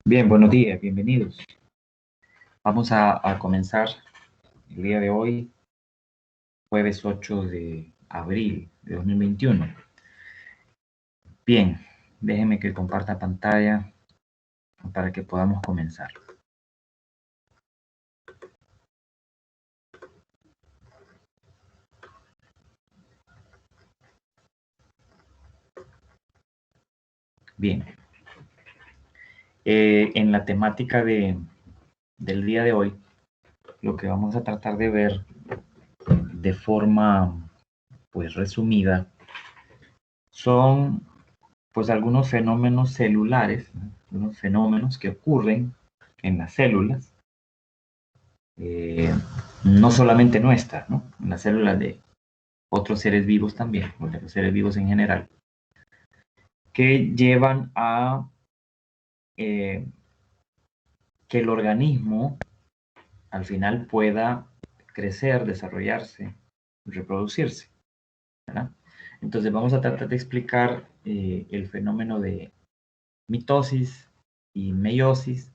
Bien, buenos días, bienvenidos. Vamos a comenzar el día de hoy, jueves 8 de abril de 2021. Bien, déjenme que comparta pantalla para que podamos comenzar. Bien, en la temática del día de hoy, lo que vamos a tratar de ver de forma pues resumida son pues algunos fenómenos celulares, ¿no? Unos fenómenos que ocurren en las células, no solamente nuestras, ¿no? En las células de otros seres vivos también, o de los seres vivos en general, que llevan a que el organismo al final pueda crecer, desarrollarse, reproducirse, ¿verdad? Entonces vamos a tratar de explicar el fenómeno de mitosis y meiosis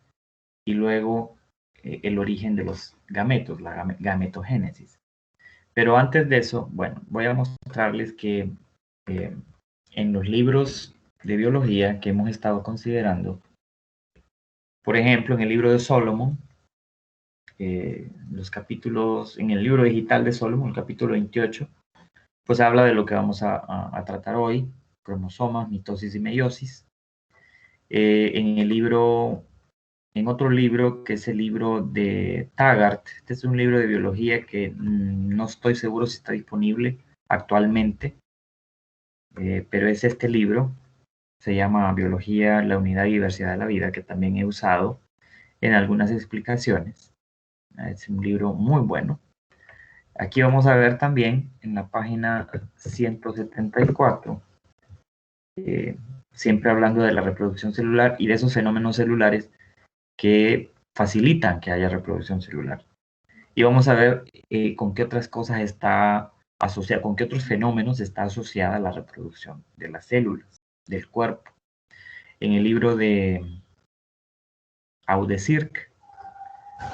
y luego el origen de los gametos, la gametogénesis. Pero antes de eso, bueno, voy a mostrarles que en los libros de biología que hemos estado considerando, por ejemplo, en el libro de Solomon, los capítulos, en el libro digital de Solomon, el capítulo 28, pues habla de lo que vamos a tratar hoy, cromosomas, mitosis y meiosis. En el libro, en otro libro, que es el libro de Taggart, este es un libro de biología que no estoy seguro si está disponible actualmente, pero es este libro, se llama Biología, la unidad y diversidad de la vida, que también he usado en algunas explicaciones. Es un libro muy bueno. Aquí vamos a ver también en la página 174, siempre hablando de la reproducción celular y de esos fenómenos celulares que facilitan que haya reproducción celular. Y vamos a ver con qué otras cosas está asociada, con qué otros fenómenos está asociada la reproducción de las células, del cuerpo. En el libro de Audecirc,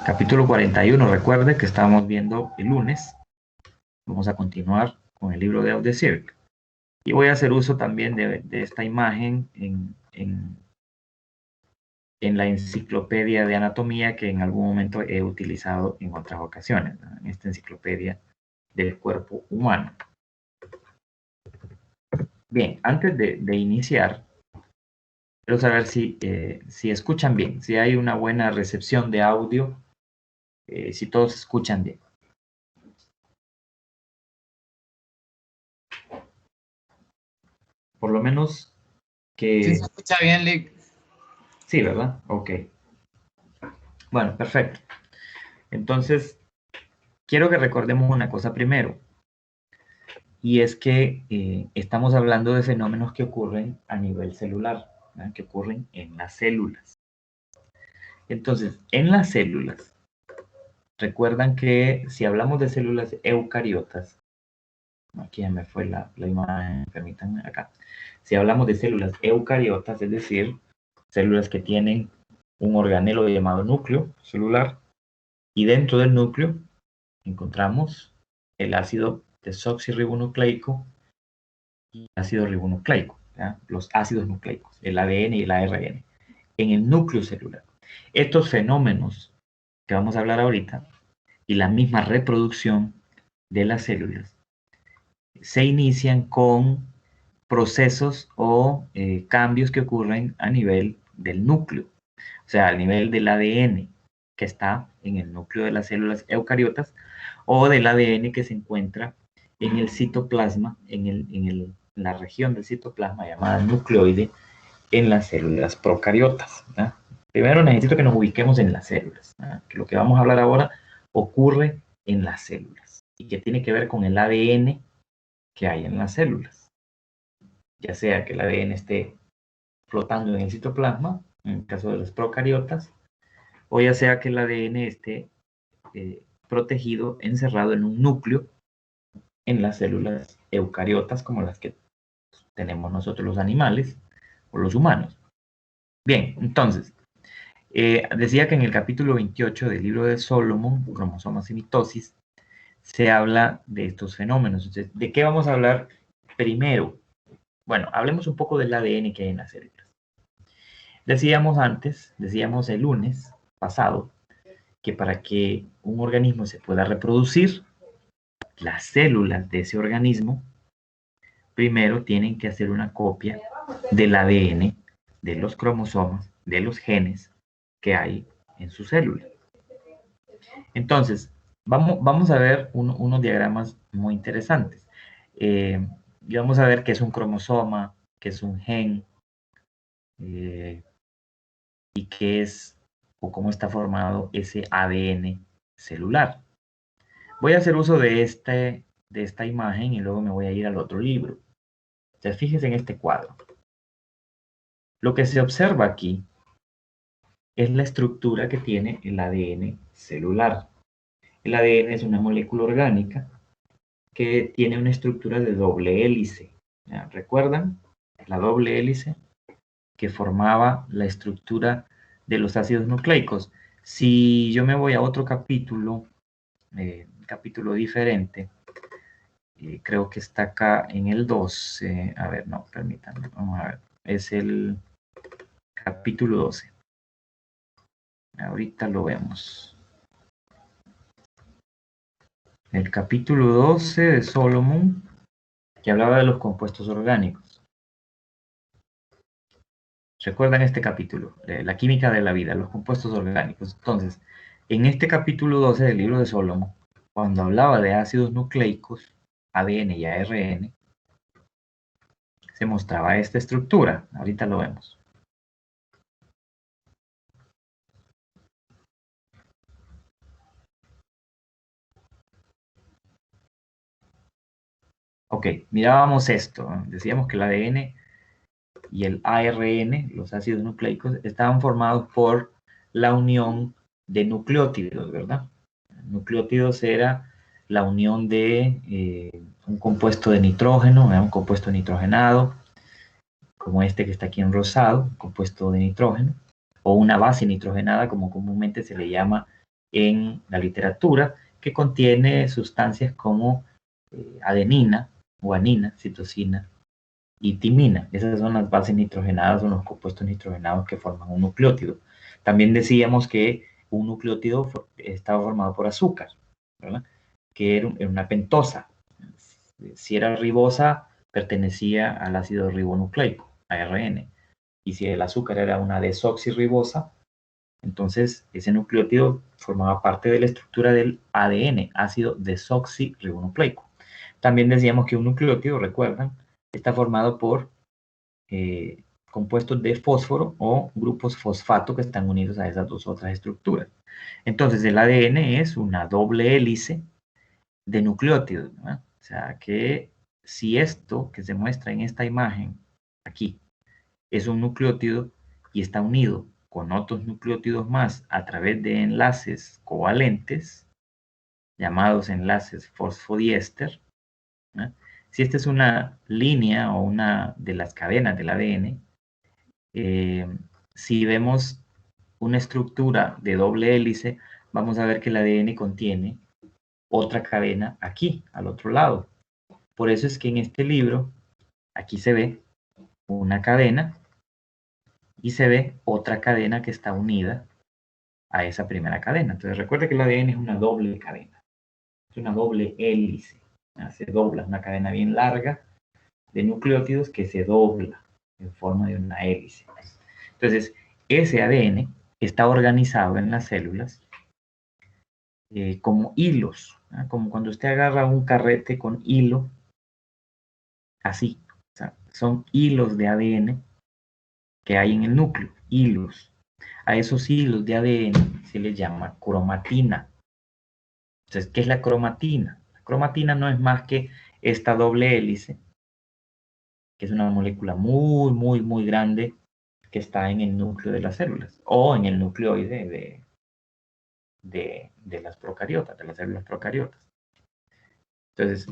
capítulo 41, recuerde que estábamos viendo el lunes. Vamos a continuar con el libro de Audecirc. Y voy a hacer uso también de esta imagen en la enciclopedia de anatomía que en algún momento he utilizado en otras ocasiones, ¿no? En esta enciclopedia del cuerpo humano. Bien, antes de iniciar, quiero saber si escuchan bien, si hay una buena recepción de audio, si todos escuchan bien. Por lo menos Sí, se que... escucha bien, Lick. Sí, ¿verdad? Ok. Bueno, perfecto. Entonces, quiero que recordemos una cosa primero, y es que estamos hablando de fenómenos que ocurren a nivel celular, ¿verdad? Que ocurren en las células. Entonces, en las células, recuerdan que si hablamos de células eucariotas, aquí ya me fue la imagen, permítanme acá. Si hablamos de células eucariotas, es decir, células que tienen un organelo llamado núcleo celular, y dentro del núcleo encontramos el ácido desoxirribonucleico y el ácido ribonucleico, ¿ya? Los ácidos nucleicos, el ADN y el ARN, en el núcleo celular. Estos fenómenos que vamos a hablar ahorita y la misma reproducción de las células se inician con procesos o cambios que ocurren a nivel del núcleo, o sea, a nivel del ADN que está en el núcleo de las células eucariotas o del ADN que se encuentra en el citoplasma, en la región del citoplasma llamada nucleoide en las células procariotas, ¿verdad? Primero necesito que nos ubiquemos en las células, ¿verdad? Que lo que vamos a hablar ahora ocurre en las células y que tiene que ver con el ADN que hay en las células, ya sea que el ADN esté flotando en el citoplasma, en el caso de los procariotas, o ya sea que el ADN esté protegido, encerrado en un núcleo en las células eucariotas como las que tenemos nosotros los animales o los humanos. Bien, entonces, Decía que en el capítulo 28 del libro de Solomon, cromosomas y mitosis, se habla de estos fenómenos. Entonces, ¿de qué vamos a hablar primero? Bueno, hablemos un poco del ADN que hay en las células. Decíamos el lunes pasado, que para que un organismo se pueda reproducir, las células de ese organismo primero tienen que hacer una copia del ADN, de los cromosomas, de los genes que hay en su célula. Entonces, vamos a ver unos diagramas muy interesantes. Y vamos a ver qué es un cromosoma, qué es un gen, y qué es o cómo está formado ese ADN celular. Voy a hacer uso de esta imagen y luego me voy a ir al otro libro. Entonces, fíjense en este cuadro. Lo que se observa aquí es la estructura que tiene el ADN celular. El ADN es una molécula orgánica que tiene una estructura de doble hélice. ¿Ya? ¿Recuerdan? La doble hélice que formaba la estructura de los ácidos nucleicos. Si yo me voy a otro capítulo diferente, creo que está acá en el 12. A ver, no, permítanme, vamos a ver. Es el capítulo 12. Ahorita lo vemos. El capítulo 12 de Solomon, que hablaba de los compuestos orgánicos. ¿Recuerdan este capítulo? La química de la vida, los compuestos orgánicos. Entonces, en este capítulo 12 del libro de Solomon, cuando hablaba de ácidos nucleicos, ADN y ARN, se mostraba esta estructura. Ahorita lo vemos. Ok, mirábamos esto. Decíamos que el ADN y el ARN, los ácidos nucleicos, estaban formados por la unión de nucleótidos, ¿verdad? Nucleótidos era la unión de un compuesto de nitrógeno, un compuesto nitrogenado, como este que está aquí en rosado, un compuesto de nitrógeno, o una base nitrogenada, como comúnmente se le llama en la literatura, que contiene sustancias como adenina, guanina, citosina y timina. Esas son las bases nitrogenadas, son los compuestos nitrogenados que forman un nucleótido. También decíamos que un nucleótido estaba formado por azúcar, ¿verdad? Que era una pentosa. Si era ribosa, pertenecía al ácido ribonucleico, ARN. Y si el azúcar era una desoxirribosa, entonces ese nucleótido formaba parte de la estructura del ADN, ácido desoxirribonucleico. También decíamos que un nucleótido, recuerdan, está formado por compuestos de fósforo o grupos fosfato que están unidos a esas dos otras estructuras. Entonces el ADN es una doble hélice de nucleótidos, ¿no? O sea que si esto que se muestra en esta imagen aquí es un nucleótido y está unido con otros nucleótidos más a través de enlaces covalentes, llamados enlaces fosfodiéster, ¿no? Si esta es una línea o una de las cadenas del ADN, si vemos una estructura de doble hélice, vamos a ver que el ADN contiene otra cadena aquí, al otro lado. Por eso es que en este libro, aquí se ve una cadena y se ve otra cadena que está unida a esa primera cadena. Entonces recuerda que el ADN es una doble cadena, es una doble hélice. Se dobla, es una cadena bien larga de nucleótidos que se dobla en forma de una hélice. Entonces, ese ADN está organizado en las células como hilos, ¿no? Como cuando usted agarra un carrete con hilo, así. O sea, son hilos de ADN que hay en el núcleo, hilos. A esos hilos de ADN se les llama cromatina. Entonces, ¿qué es la cromatina? La cromatina no es más que esta doble hélice, que es una molécula muy, muy, muy grande que está en el núcleo de las células o en el nucleoide de las procariotas, de las células procariotas. Entonces,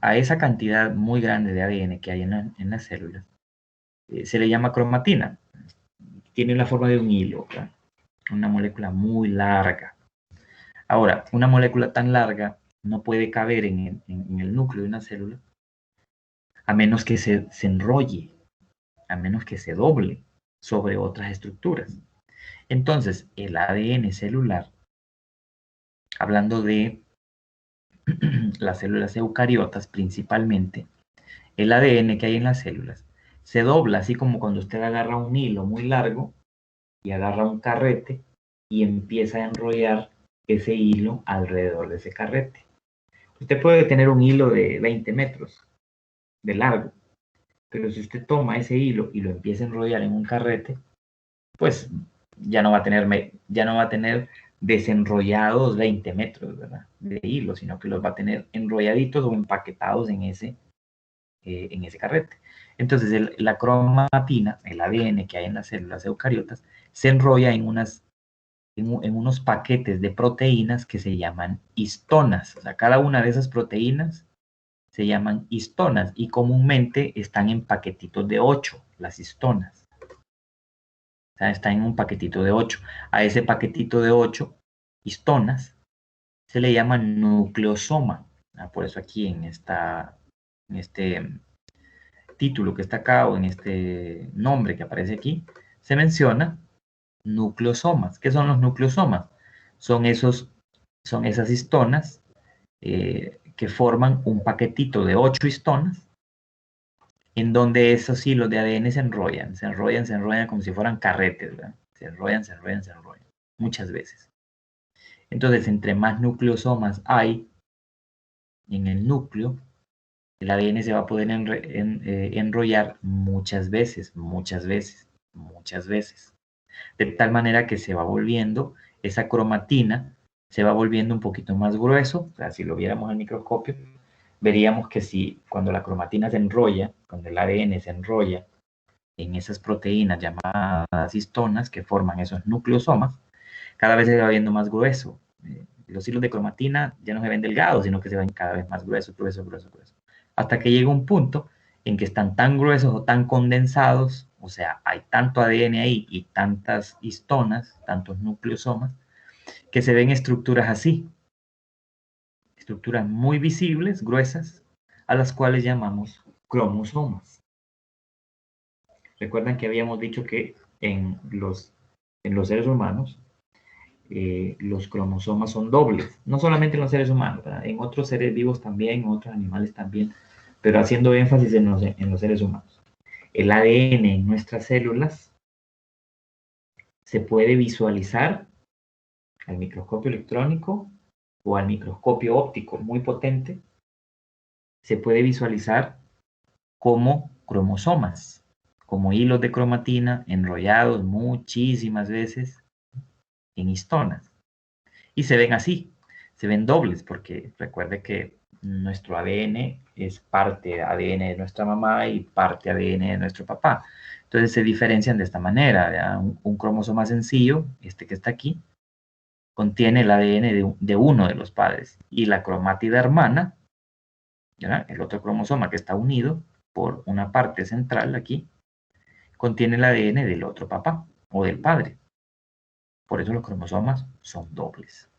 a esa cantidad muy grande de ADN que hay en las células, se le llama cromatina. Tiene la forma de un hilo, ¿verdad? una molécula muy larga. Ahora, una molécula tan larga no puede caber en el núcleo de una célula a menos que se enrolle, a menos que se doble sobre otras estructuras. Entonces, el ADN celular, hablando de las células eucariotas principalmente, el ADN que hay en las células se dobla, así como cuando usted agarra un hilo muy largo y agarra un carrete y empieza a enrollar ese hilo alrededor de ese carrete. Usted puede tener un hilo de 20 metros de largo, pero si usted toma ese hilo y lo empieza a enrollar en un carrete, pues ya no va a tener desenrollados 20 metros, ¿verdad? De hilo, sino que los va a tener enrolladitos o empaquetados en ese carrete. Entonces, la cromatina, el ADN que hay en las células eucariotas, se enrolla en unos paquetes de proteínas que se llaman histonas. O sea, cada una de esas proteínas se llaman histonas y comúnmente están en paquetitos de 8, las histonas. O sea, están en un paquetito de 8. A ese paquetito de 8 histonas se le llama nucleosoma. Por eso aquí en este título que está acá o en este nombre que aparece aquí, se menciona nucleosomas. ¿Qué son los nucleosomas? Son esas histonas que forman un paquetito de 8 histonas en donde esos hilos de ADN se enrollan como si fueran carretes, ¿verdad? Se enrollan, muchas veces. Entonces, entre más nucleosomas hay en el núcleo, el ADN se va a poder enrollar muchas veces, muchas veces, muchas veces. De tal manera que se va volviendo, esa cromatina se va volviendo un poquito más grueso. O sea, si lo viéramos al microscopio, veríamos que si cuando la cromatina se enrolla, cuando el ADN se enrolla en esas proteínas llamadas histonas que forman esos nucleosomas, cada vez se va viendo más grueso. Los hilos de cromatina ya no se ven delgados, sino que se ven cada vez más gruesos, gruesos, gruesos, gruesos. Hasta que llega un punto en que están tan gruesos o tan condensados, o sea, hay tanto ADN ahí y tantas histonas, tantos nucleosomas, que se ven estructuras así, estructuras muy visibles, gruesas, a las cuales llamamos cromosomas. Recuerdan que habíamos dicho que en los seres humanos los cromosomas son dobles, no solamente en los seres humanos, ¿verdad? En otros seres vivos también, en otros animales también, pero haciendo énfasis en los seres humanos. El ADN en nuestras células se puede visualizar al microscopio electrónico o al microscopio óptico muy potente, se puede visualizar como cromosomas, como hilos de cromatina enrollados muchísimas veces en histonas. Y se ven así, se ven dobles, porque recuerde que nuestro ADN es parte ADN de nuestra mamá y parte ADN de nuestro papá. Entonces se diferencian de esta manera. Un cromosoma sencillo, este que está aquí, contiene el ADN de uno de los padres. Y la cromátida hermana, ¿verdad? El otro cromosoma que está unido por una parte central aquí, contiene el ADN del otro papá o del padre. Por eso los cromosomas son dobles.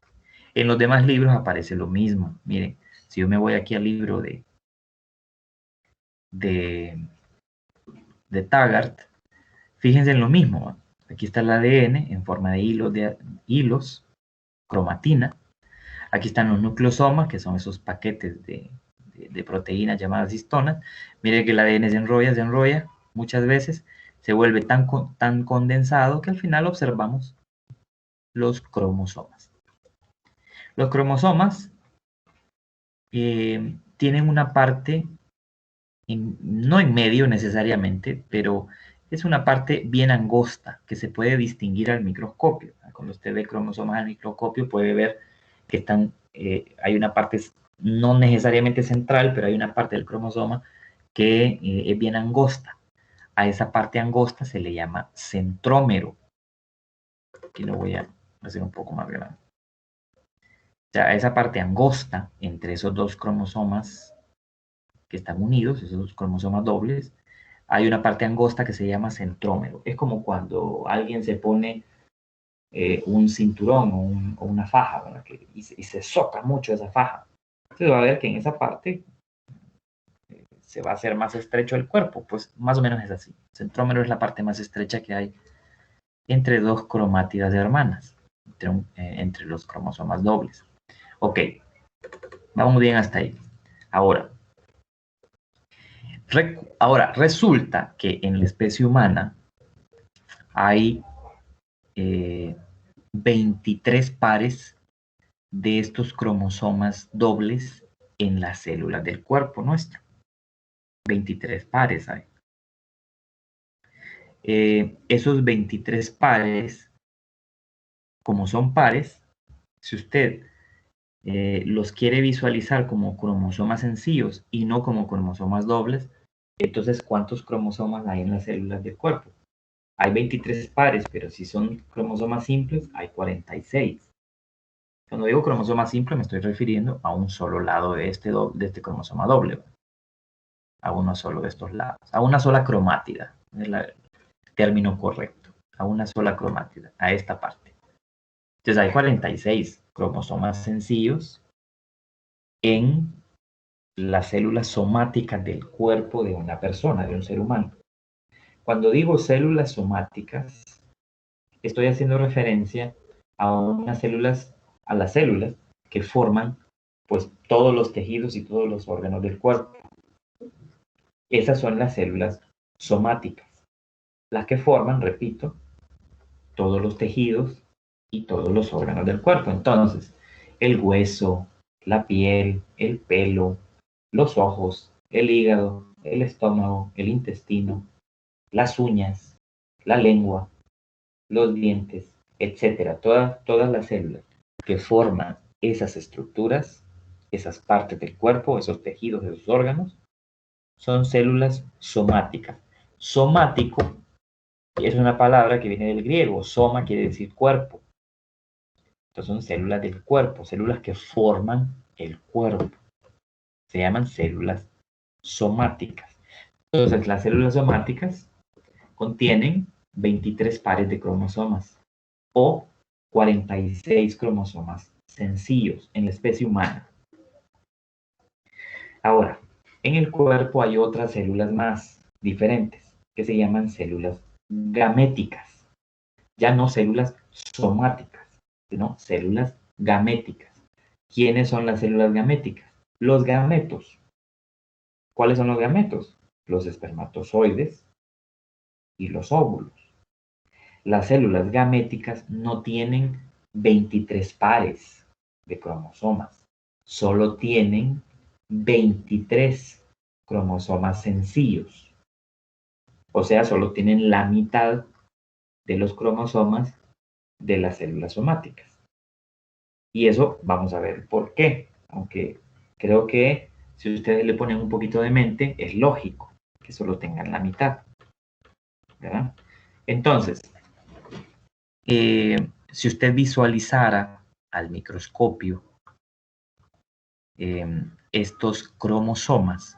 En los demás libros aparece lo mismo. Miren, si yo me voy aquí al libro de, de Taggart, fíjense en lo mismo. Aquí está el ADN en forma de hilos, cromatina. Aquí están los nucleosomas, que son esos paquetes de proteínas llamadas histonas. Miren que el ADN se enrolla muchas veces, se vuelve tan condensado que al final observamos los cromosomas. Los cromosomas tienen una parte, no en medio necesariamente, pero es una parte bien angosta que se puede distinguir al microscopio. Cuando usted ve cromosomas al microscopio puede ver que hay una parte no necesariamente central, pero hay una parte del cromosoma que es bien angosta. A esa parte angosta se le llama centrómero. Aquí lo voy a hacer un poco más grande. O sea, esa parte angosta entre esos dos cromosomas que están unidos, esos cromosomas dobles, hay una parte angosta que se llama centrómero. Es como cuando alguien se pone un cinturón o una faja, ¿verdad? Y se soca mucho esa faja. Entonces va a ver que en esa parte se va a hacer más estrecho el cuerpo, pues más o menos es así. El centrómero es la parte más estrecha que hay entre dos cromátidas hermanas, entre los cromosomas dobles. Ok, vamos bien hasta ahí. Ahora resulta que en la especie humana hay 23 pares de estos cromosomas dobles en las células del cuerpo nuestro. 23 pares hay. Esos 23 pares, como son pares, si usted los quiere visualizar como cromosomas sencillos y no como cromosomas dobles, entonces, ¿cuántos cromosomas hay en las células del cuerpo? Hay 23 pares, pero si son cromosomas simples, hay 46. Cuando digo cromosoma simple, me estoy refiriendo a un solo lado de este cromosoma doble, a uno solo de estos lados, a una sola cromátida, es el término correcto, a una sola cromátida, a esta parte. Entonces hay 46 cromosomas sencillos en las células somáticas del cuerpo de una persona, de un ser humano. Cuando digo células somáticas, estoy haciendo referencia a las células que forman pues todos los tejidos y todos los órganos del cuerpo. Esas son las células somáticas, las que forman, repito, todos los tejidos y todos los órganos del cuerpo. Entonces, el hueso, la piel, el pelo, los ojos, el hígado, el estómago, el intestino, las uñas, la lengua, los dientes, etcétera. Todas las células que forman esas estructuras, esas partes del cuerpo, esos tejidos, esos órganos, son células somáticas. Somático es una palabra que viene del griego. Soma quiere decir cuerpo. Entonces son células del cuerpo, células que forman el cuerpo. Se llaman células somáticas. Entonces las células somáticas contienen 23 pares de cromosomas o 46 cromosomas sencillos en la especie humana. Ahora, en el cuerpo hay otras células más diferentes que se llaman células gaméticas. Ya no células somáticas, sino células gaméticas. ¿Quiénes son las células gaméticas? Los gametos. ¿Cuáles son los gametos? Los espermatozoides y los óvulos. Las células gaméticas no tienen 23 pares de cromosomas, solo tienen 23 cromosomas sencillos. O sea, solo tienen la mitad de los cromosomas de las células somáticas. Y eso vamos a ver por qué. Aunque creo que si ustedes le ponen un poquito de mente, es lógico que solo tengan la mitad. ¿Verdad? Entonces, si usted visualizara al microscopio estos cromosomas,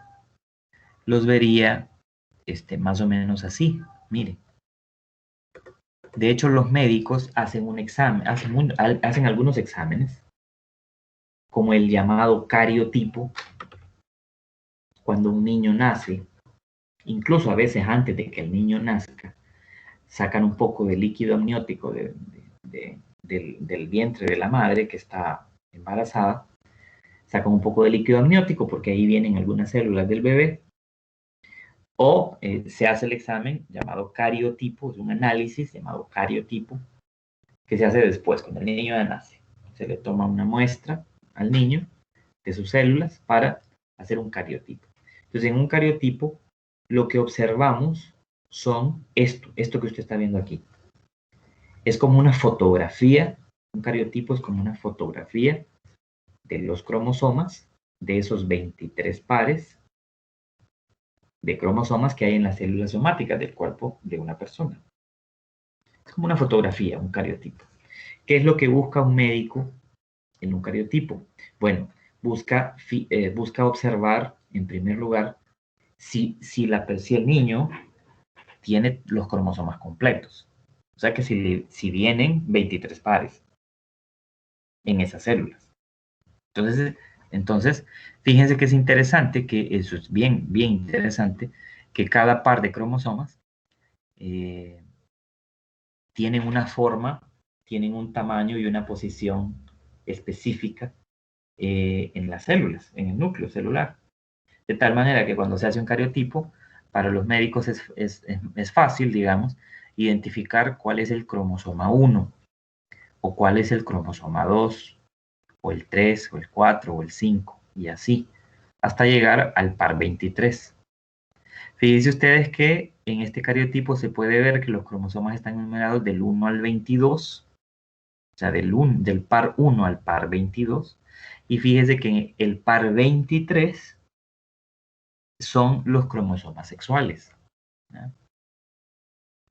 los vería más o menos así. Mire. De hecho, los médicos hacen un examen, hacen algunos exámenes, como el llamado cariotipo, cuando un niño nace, incluso a veces antes de que el niño nazca, sacan un poco de líquido amniótico del vientre de la madre que está embarazada, sacan un poco de líquido amniótico porque ahí vienen algunas células del bebé, o se hace el examen llamado cariotipo, es un análisis llamado cariotipo, que se hace después, cuando el niño ya nace. Se le toma una muestra al niño de sus células para hacer un cariotipo. Entonces, en un cariotipo, lo que observamos son esto que usted está viendo aquí. Es como una fotografía, un cariotipo es como una fotografía de los cromosomas, de esos 23 pares de cromosomas que hay en las células somáticas del cuerpo de una persona. Es como una fotografía, un cariotipo. ¿Qué es lo que busca un médico en un cariotipo? Bueno, busca observar, en primer lugar, si el niño tiene los cromosomas completos. O sea que si vienen 23 pares en esas células. Entonces, fíjense que es interesante, que eso es bien, bien interesante, que cada par de cromosomas tienen una forma, tienen un tamaño y una posición específica en las células, en el núcleo celular. De tal manera que cuando se hace un cariotipo, para los médicos es fácil, digamos, identificar cuál es el cromosoma 1 o cuál es el cromosoma 2 o el 3 o el 4 o el 5 y así, hasta llegar al par 23. Fíjense ustedes que en este cariotipo se puede ver que los cromosomas están numerados del 1 al 22, o sea, del par 1 al par 22, y fíjense que en el par 23 son los cromosomas sexuales, ¿no?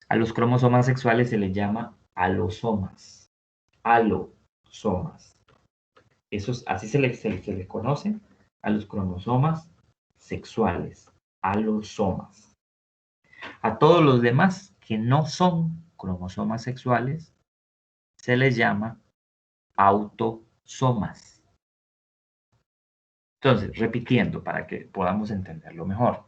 A los cromosomas sexuales se les llama alosomas. Alosomas. Así se les conoce a los cromosomas sexuales. Alosomas. A todos los demás que no son cromosomas sexuales se les llama autosomas. Entonces, repitiendo para que podamos entenderlo mejor.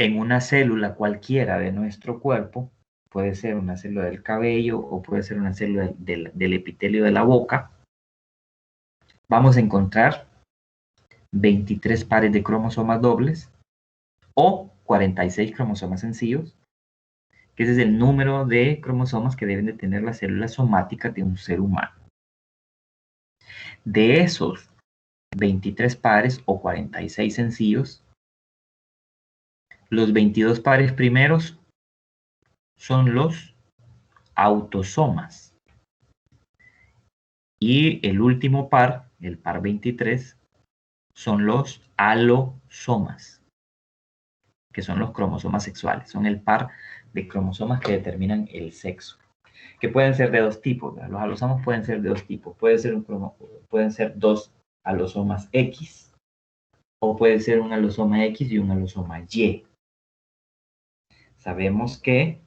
En una célula cualquiera de nuestro cuerpo, puede ser una célula del cabello o puede ser una célula del epitelio de la boca, vamos a encontrar 23 pares de cromosomas dobles o 46 cromosomas sencillos, que ese es el número de cromosomas que deben de tener las células somáticas de un ser humano. De esos 23 pares o 46 sencillos, los 22 pares primeros son los autosomas. Y el último par, el par 23, son los alosomas, que son los cromosomas sexuales. Son el par de cromosomas que determinan el sexo, que pueden ser de dos tipos, ¿verdad? Los alosomas pueden ser de dos tipos. Pueden ser dos alosomas X, o puede ser un alosoma X y un alosoma Y. Sabemos que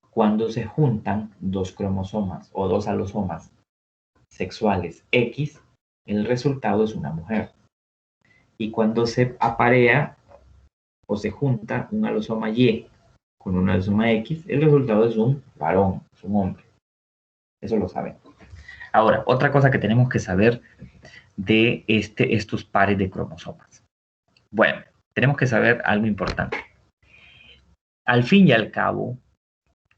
cuando se juntan dos cromosomas o dos alosomas sexuales X, el resultado es una mujer. Y cuando se aparea o se junta un alosoma Y con un alosoma X, el resultado es un varón, es un hombre. Eso lo saben. Ahora, otra cosa que tenemos que saber de estos pares de cromosomas. Bueno, tenemos que saber algo importante. Al fin y al cabo,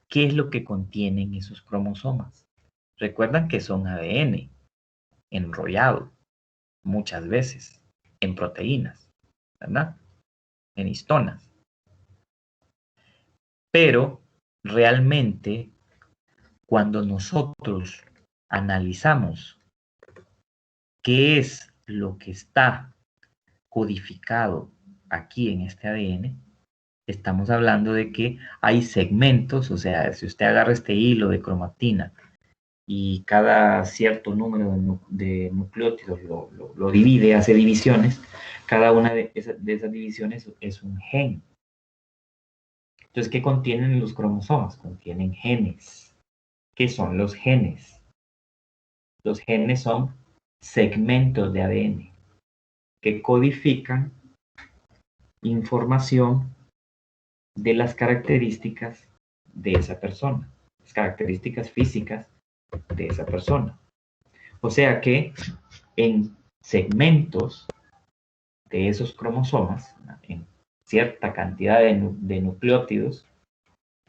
¿qué es lo que contienen esos cromosomas? Recuerdan que son ADN enrollado muchas veces en proteínas, ¿verdad? En histonas. Pero realmente, cuando nosotros analizamos qué es lo que está codificado aquí en este ADN, estamos hablando de que hay segmentos, o sea, si usted agarra este hilo de cromatina y cada cierto número de nucleótidos lo divide, hace divisiones, cada una de esas divisiones es un gen. Entonces, ¿qué contienen los cromosomas? Contienen genes. ¿Qué son los genes? Los genes son segmentos de ADN que codifican información de las características de esa persona, las características físicas de esa persona. O sea que en segmentos de esos cromosomas, en cierta cantidad de nucleótidos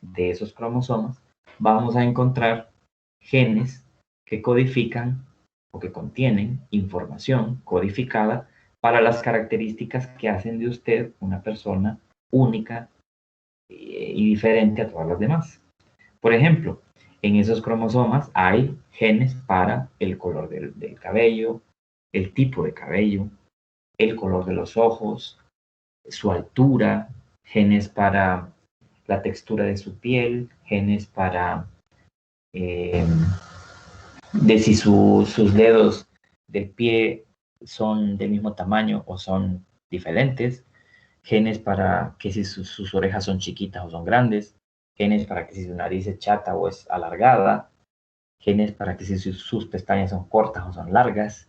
de esos cromosomas, vamos a encontrar genes que codifican o que contienen información codificada para las características que hacen de usted una persona única y diferente a todas las demás. Por ejemplo, en esos cromosomas hay genes para el color del cabello, el tipo de cabello, el color de los ojos, su altura, genes para la textura de su piel, genes para eh, de si sus dedos del pie son del mismo tamaño o son diferentes, genes para que si sus orejas son chiquitas o son grandes, genes para que si su nariz es chata o es alargada, genes para que si sus pestañas son cortas o son largas,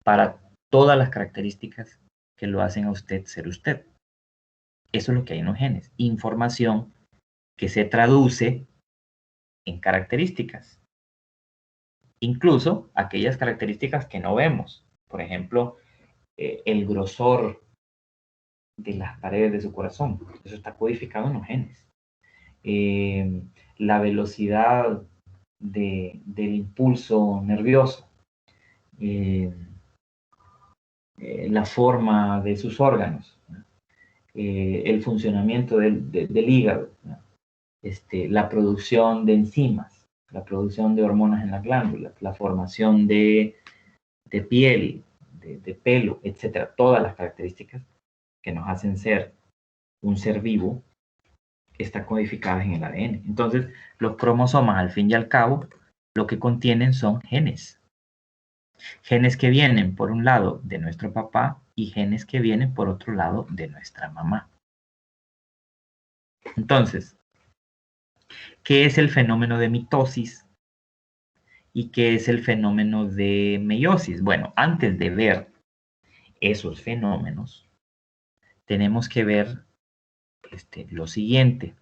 para todas las características que lo hacen a usted ser usted. Eso es lo que hay en los genes, información que se traduce en características, incluso aquellas características que no vemos, por ejemplo, el grosor de las paredes de su corazón, eso está codificado en los genes. La velocidad del impulso nervioso, la forma de sus órganos, el funcionamiento del hígado, la producción de enzimas, la producción de hormonas en las glándulas, la formación de piel, de pelo, etcétera. Todas las características que nos hacen ser un ser vivo están codificadas en el ADN. Entonces, los cromosomas, al fin y al cabo, lo que contienen son genes. Genes que vienen por un lado de nuestro papá y genes que vienen por otro lado de nuestra mamá. Entonces, ¿qué es el fenómeno de mitosis? ¿Y qué es el fenómeno de meiosis? Bueno, antes de ver esos fenómenos, tenemos que ver lo siguiente.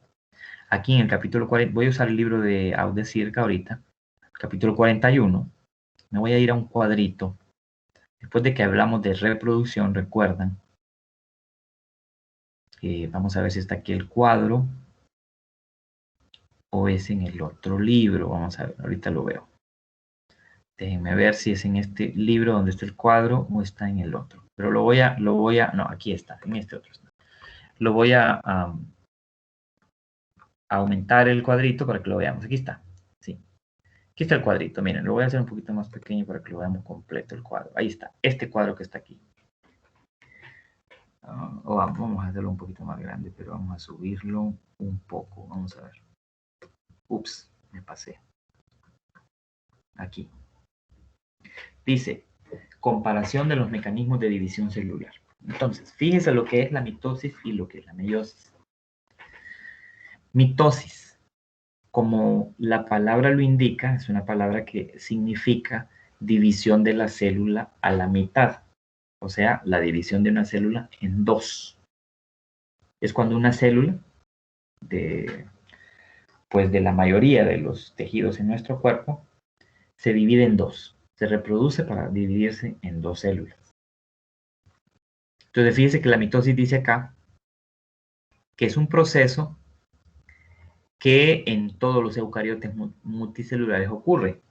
Aquí en el capítulo 40, voy a usar el libro de Aude Circa ahorita, capítulo 41, me voy a ir a un cuadrito. Después de que hablamos de reproducción, recuerdan, vamos a ver si está aquí el cuadro o es en el otro libro. Vamos a ver, ahorita lo veo. Déjenme ver si es en este libro donde está el cuadro o está en el otro. Pero no, aquí está, en este otro está. Lo voy a aumentar el cuadrito para que lo veamos. Aquí está, sí. Aquí está el cuadrito, miren, lo voy a hacer un poquito más pequeño para que lo veamos completo el cuadro. Ahí está, este cuadro que está aquí. Vamos a hacerlo un poquito más grande, pero vamos a subirlo un poco. Vamos a ver. Ups, me pasé. Aquí. Dice, comparación de los mecanismos de división celular. Entonces, fíjense lo que es la mitosis y lo que es la meiosis. Mitosis, como la palabra lo indica, es una palabra que significa división de la célula a la mitad. O sea, la división de una célula en dos. Es cuando una célula pues de la mayoría de los tejidos en nuestro cuerpo se divide en dos. Se reproduce para dividirse en dos células. Entonces, fíjense que la mitosis dice acá que es un proceso que en todos los eucariotas multicelulares ocurre.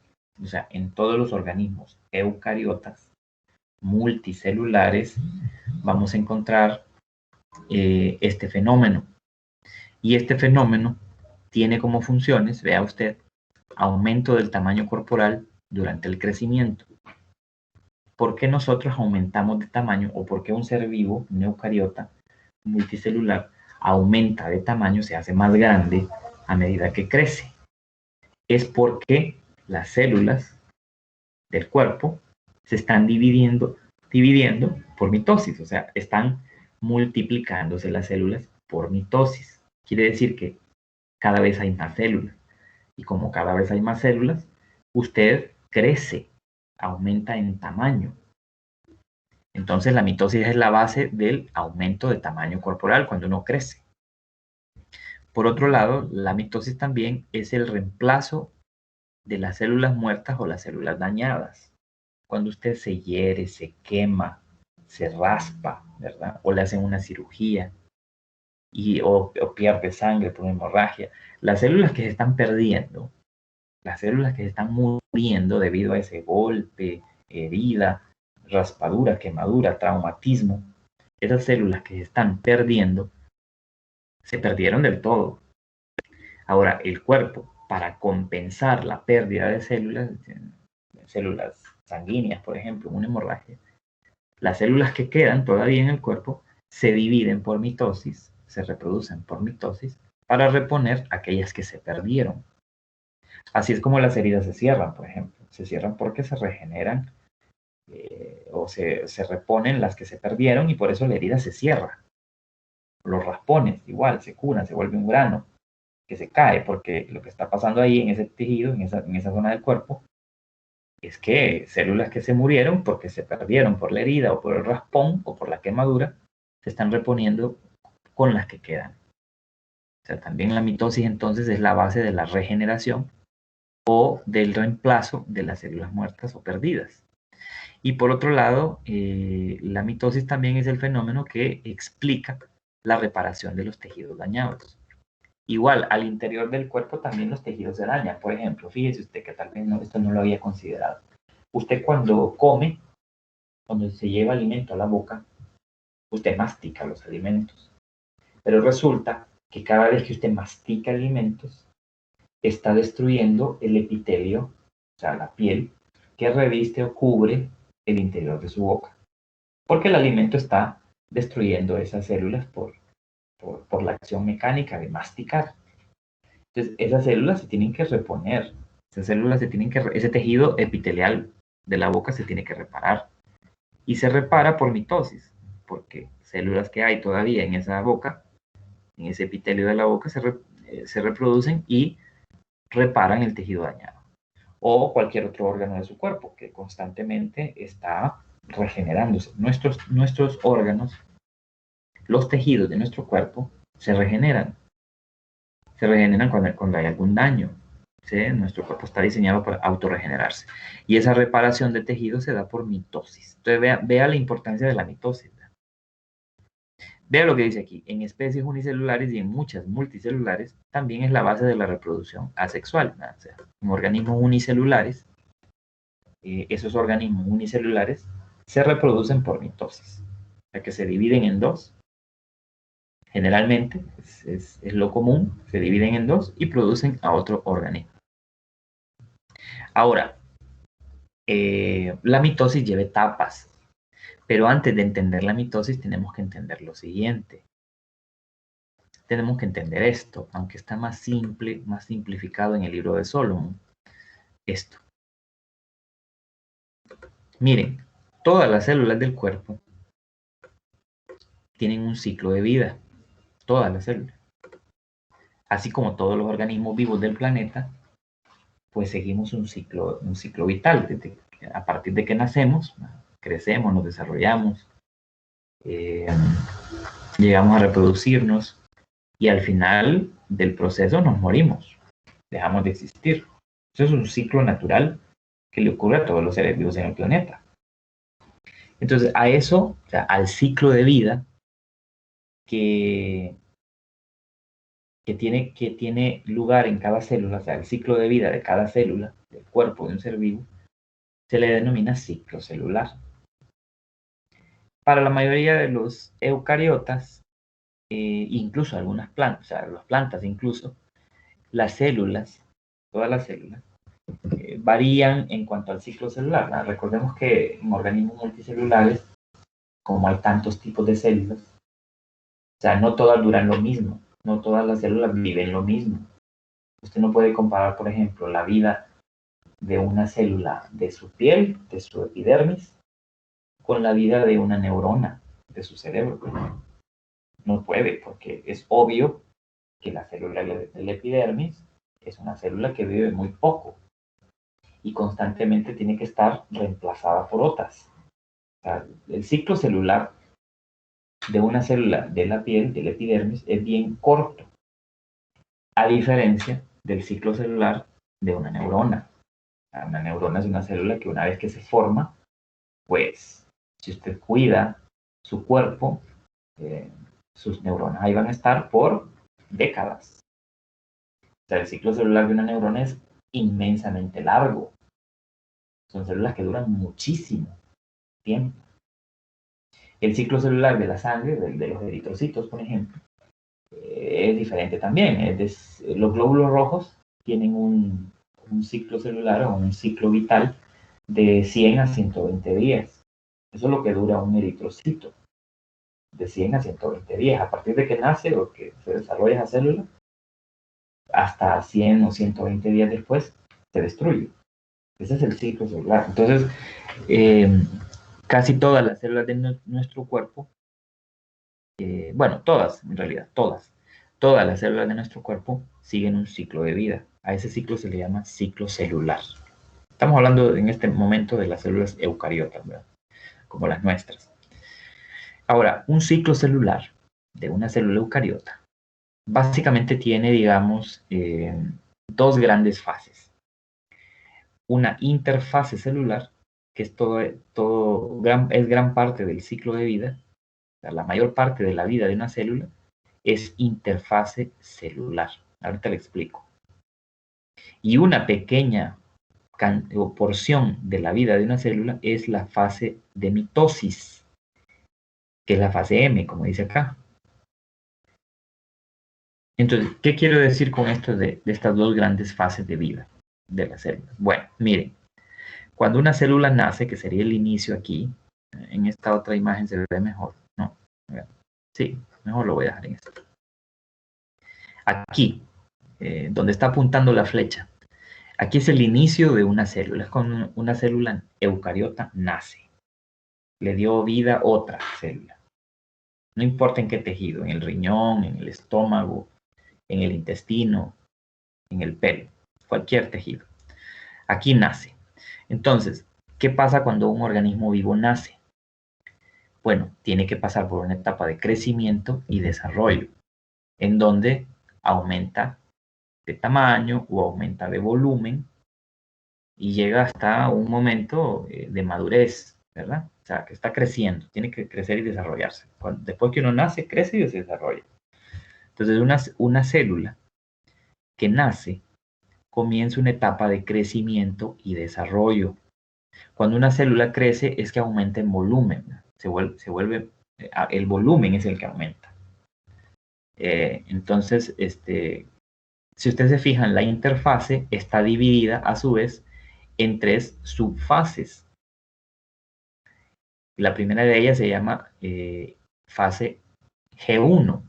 O sea, en todos los organismos eucariotas multicelulares vamos a encontrar este fenómeno. Y este fenómeno tiene como funciones, vea usted, aumento del tamaño corporal durante el crecimiento. ¿Por qué nosotros aumentamos de tamaño o por qué un ser vivo, un eucariota multicelular, aumenta de tamaño, se hace más grande a medida que crece? Es porque las células del cuerpo se están dividiendo por mitosis, o sea, están multiplicándose las células por mitosis. Quiere decir que cada vez hay más células. Y como cada vez hay más células, usted crece, aumenta en tamaño. Entonces la mitosis es la base del aumento de tamaño corporal cuando uno crece. Por otro lado, la mitosis también es el reemplazo de las células muertas o las células dañadas. Cuando usted se hiere, se quema, se raspa, ¿verdad? O le hacen una cirugía o pierde sangre por una hemorragia. Las células que se están perdiendo, las células que se están muriendo debido a ese golpe, herida, raspadura, quemadura, traumatismo, esas células que se están perdiendo, se perdieron del todo. Ahora, el cuerpo, para compensar la pérdida de células sanguíneas, por ejemplo, una hemorragia, las células que quedan todavía en el cuerpo se dividen por mitosis, se reproducen por mitosis, para reponer aquellas que se perdieron. Así es como las heridas se cierran, por ejemplo. Se cierran porque se regeneran o se reponen las que se perdieron y por eso la herida se cierra. Los raspones igual se curan, se vuelve un grano que se cae, porque lo que está pasando ahí en ese tejido, en esa zona del cuerpo, es que células que se murieron porque se perdieron por la herida o por el raspón o por la quemadura, se están reponiendo con las que quedan. O sea, también la mitosis entonces es la base de la regeneración o del reemplazo de las células muertas o perdidas. Y por otro lado, la mitosis también es el fenómeno que explica la reparación de los tejidos dañados. Igual, al interior del cuerpo también los tejidos se dañan. Por ejemplo, fíjese usted que tal vez esto no lo había considerado. Usted cuando come, cuando se lleva alimento a la boca, usted mastica los alimentos. Pero resulta que cada vez que usted mastica alimentos, está destruyendo el epitelio, o sea, la piel, que reviste o cubre el interior de su boca. Porque el alimento está destruyendo esas células por la acción mecánica de masticar. Entonces, esas células se tienen que reponer. Esas células ese tejido epitelial de la boca se tiene que reparar. Y se repara por mitosis, porque células que hay todavía en esa boca, en ese epitelio de la boca, se reproducen y reparan el tejido dañado. O cualquier otro órgano de su cuerpo que constantemente está regenerándose. Nuestros órganos, los tejidos de nuestro cuerpo, se regeneran. Se regeneran cuando hay algún daño. ¿Sí? Nuestro cuerpo está diseñado para autorregenerarse. Y esa reparación de tejidos se da por mitosis. Entonces vea la importancia de la mitosis. Vea lo que dice aquí. En especies unicelulares y en muchas multicelulares también es la base de la reproducción asexual. O sea, en organismos unicelulares, esos organismos unicelulares se reproducen por mitosis. O sea, que se dividen en dos. Generalmente, es lo común, se dividen en dos y producen a otro organismo. Ahora, la mitosis lleva etapas, pero antes de entender la mitosis tenemos que entender lo siguiente. Tenemos que entender esto, aunque está más simple, más simplificado en el libro de Solomon. Esto. Miren, todas las células del cuerpo tienen un ciclo de vida. Todas las células. Así como todos los organismos vivos del planeta, pues seguimos un ciclo vital. A partir de que nacemos, crecemos, nos desarrollamos, llegamos a reproducirnos y al final del proceso nos morimos, dejamos de existir. Eso es un ciclo natural que le ocurre a todos los seres vivos en el planeta. Entonces, a eso, o sea, al ciclo de vida que tiene lugar en cada célula, o sea, el ciclo de vida de cada célula del cuerpo de un ser vivo, se le denomina ciclo celular. Para la mayoría de los eucariotas, incluso algunas plantas, o sea, las plantas incluso, las células, todas las células, varían en cuanto al ciclo celular, ¿no? Recordemos que en organismos multicelulares, como hay tantos tipos de células, o sea, no todas duran lo mismo, no todas las células viven lo mismo. Usted no puede comparar, por ejemplo, la vida de una célula de su piel, de su epidermis, con la vida de una neurona de su cerebro. No puede, porque es obvio que la célula del epidermis es una célula que vive muy poco y constantemente tiene que estar reemplazada por otras. O sea, el ciclo celular de una célula de la piel, del epidermis, es bien corto, a diferencia del ciclo celular de una neurona. Una neurona es una célula que una vez que se forma, pues si usted cuida su cuerpo, sus neuronas ahí van a estar por décadas. O sea, el ciclo celular de una neurona es inmensamente largo. Son células que duran muchísimo tiempo. El ciclo celular de la sangre, de los eritrocitos, por ejemplo, es diferente también. Los glóbulos rojos tienen un ciclo celular o un ciclo vital de 100 a 120 días. Eso es lo que dura un eritrocito, de 100 a 120 días. A partir de que nace o que se desarrolla esa célula, hasta 100 o 120 días después, se destruye. Ese es el ciclo celular. Entonces, casi todas las células de nuestro cuerpo, bueno, todas, en realidad, todas todas las células de nuestro cuerpo siguen un ciclo de vida. A ese ciclo se le llama ciclo celular. Estamos hablando en este momento de las células eucariotas, ¿verdad? Como las nuestras. Ahora, un ciclo celular de una célula eucariota básicamente tiene, digamos, dos grandes fases. Una interfase celular, que es gran parte del ciclo de vida, o sea, la mayor parte de la vida de una célula es interfase celular. Ahorita le explico. Y una pequeña porción de la vida de una célula es la fase de mitosis, que es la fase M, como dice acá. Entonces, ¿qué quiero decir con esto de estas dos grandes fases de vida de las células? Bueno, miren, cuando una célula nace, que sería el inicio aquí, en esta otra imagen se ve mejor, ¿no? Sí, mejor lo voy a dejar en esto. Aquí, donde está apuntando la flecha, aquí es el inicio de una célula. Es cuando una célula eucariota nace. Le dio vida otra célula. No importa en qué tejido, en el riñón, en el estómago, en el intestino, en el pelo, cualquier tejido. Aquí nace. Entonces, ¿qué pasa cuando un organismo vivo nace? Bueno, tiene que pasar por una etapa de crecimiento y desarrollo, en donde aumenta de tamaño o aumenta de volumen y llega hasta un momento de madurez, ¿verdad? O sea, que está creciendo, tiene que crecer y desarrollarse. Después que uno nace, crece y se desarrolla. Entonces, una célula que nace comienza una etapa de crecimiento y desarrollo. Cuando una célula crece es que aumenta en volumen, el volumen es el que aumenta. Entonces, si ustedes se fijan, la interfase está dividida a su vez en tres subfases. La primera de ellas se llama fase G1.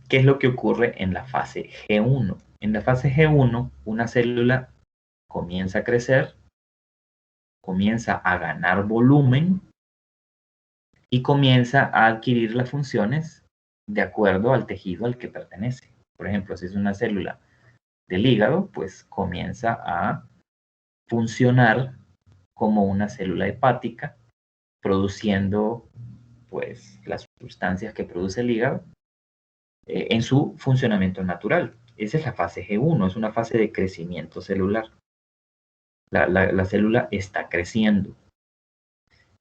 ¿Qué es lo que ocurre en la fase G1? En la fase G1, una célula comienza a crecer, comienza a ganar volumen y comienza a adquirir las funciones de acuerdo al tejido al que pertenece. Por ejemplo, si es una célula del hígado, pues comienza a funcionar como una célula hepática, produciendo pues las sustancias que produce el hígado en su funcionamiento natural. Esa es la fase G1, es una fase de crecimiento celular. La célula está creciendo.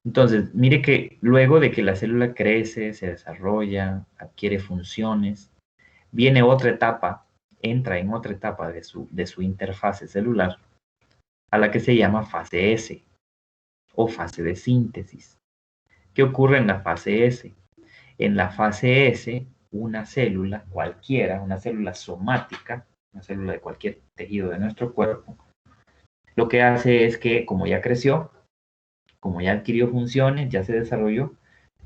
Entonces, mire que luego de que la célula crece, se desarrolla, adquiere funciones, viene otra etapa, entra en otra etapa de su interfase celular, a la que se llama fase S o fase de síntesis. ¿Qué ocurre en la fase S? En la fase S, una célula cualquiera, una célula somática, una célula de cualquier tejido de nuestro cuerpo, lo que hace es que, como ya creció, como ya adquirió funciones, ya se desarrolló,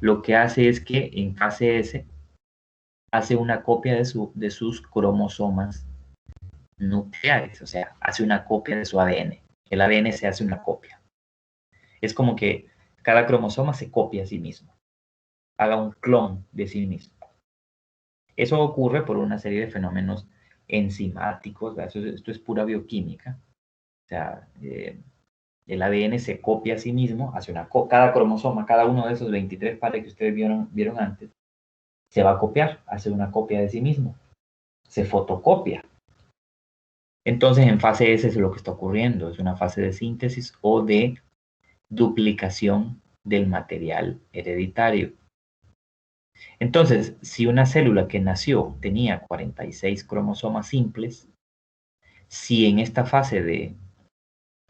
lo que hace es que en fase S hace una copia de sus cromosomas nucleares, o sea, hace una copia de su ADN. El ADN se hace una copia. Es como que cada cromosoma se copia a sí mismo, haga un clon de sí mismo. Eso ocurre por una serie de fenómenos enzimáticos, esto es pura bioquímica. O sea, el ADN se copia a sí mismo, hace cada cromosoma, cada uno de esos 23 pares que ustedes vieron antes, se va a copiar, hace una copia de sí mismo, se fotocopia. Entonces, en fase S es lo que está ocurriendo, es una fase de síntesis o de duplicación del material hereditario. Entonces, si una célula que nació tenía 46 cromosomas simples, si en esta fase de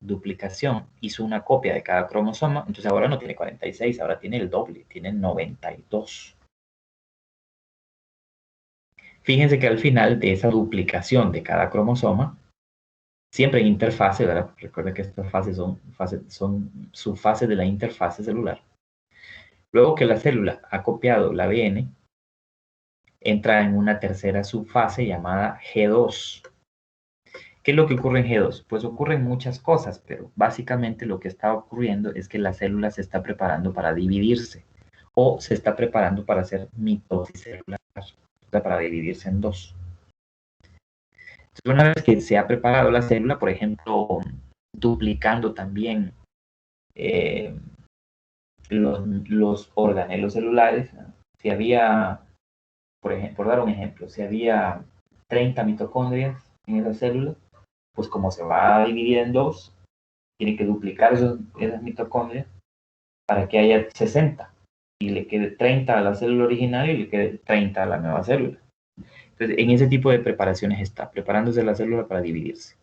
duplicación hizo una copia de cada cromosoma, entonces ahora no tiene 46, ahora tiene el doble, tiene 92. Fíjense que al final de esa duplicación de cada cromosoma, siempre en interfase, ¿verdad? Recuerden que estas fases son subfases de la interfase celular. Luego que la célula ha copiado el ADN, entra en una tercera subfase llamada G2. ¿Qué es lo que ocurre en G2? Pues ocurren muchas cosas, pero básicamente lo que está ocurriendo es que la célula se está preparando para dividirse o se está preparando para hacer mitosis celular. para dividirse en dos. Entonces, una vez que se ha preparado la célula, por ejemplo, duplicando también los organelos celulares, si había, por ejemplo, por dar un ejemplo, si había 30 mitocondrias en esa célula, pues como se va a dividir en dos, tiene que duplicar esas mitocondrias para que haya 60 y le quede 30 a la célula original y le quede 30 a la nueva célula. Entonces, en ese tipo de preparaciones está, preparándose la célula para dividirse.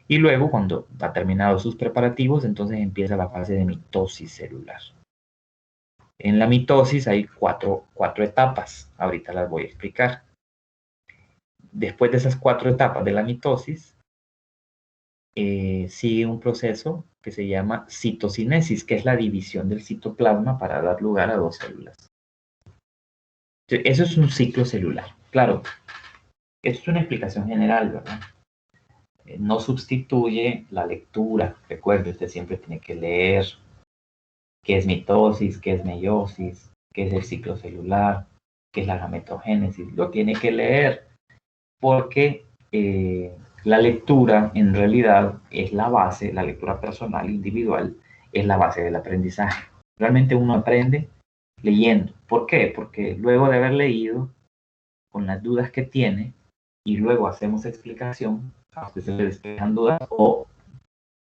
Y luego, cuando ha terminado sus preparativos, entonces empieza la fase de mitosis celular. En la mitosis hay cuatro etapas, ahorita las voy a explicar. Después de esas 4 etapas de la mitosis, sigue un proceso que se llama citocinesis, que es la división del citoplasma para dar lugar a 2 células. Eso es un ciclo celular. Claro, esto es una explicación general, ¿verdad? No sustituye la lectura. Recuerde, usted siempre tiene que leer qué es mitosis, qué es meiosis, qué es el ciclo celular, qué es la gametogénesis. Lo tiene que leer porque la lectura en realidad es la base, la lectura personal, individual, es la base del aprendizaje. Realmente uno aprende leyendo. ¿Por qué? Porque luego de haber leído, con las dudas que tiene, y luego hacemos explicación, a usted se le despejan dudas o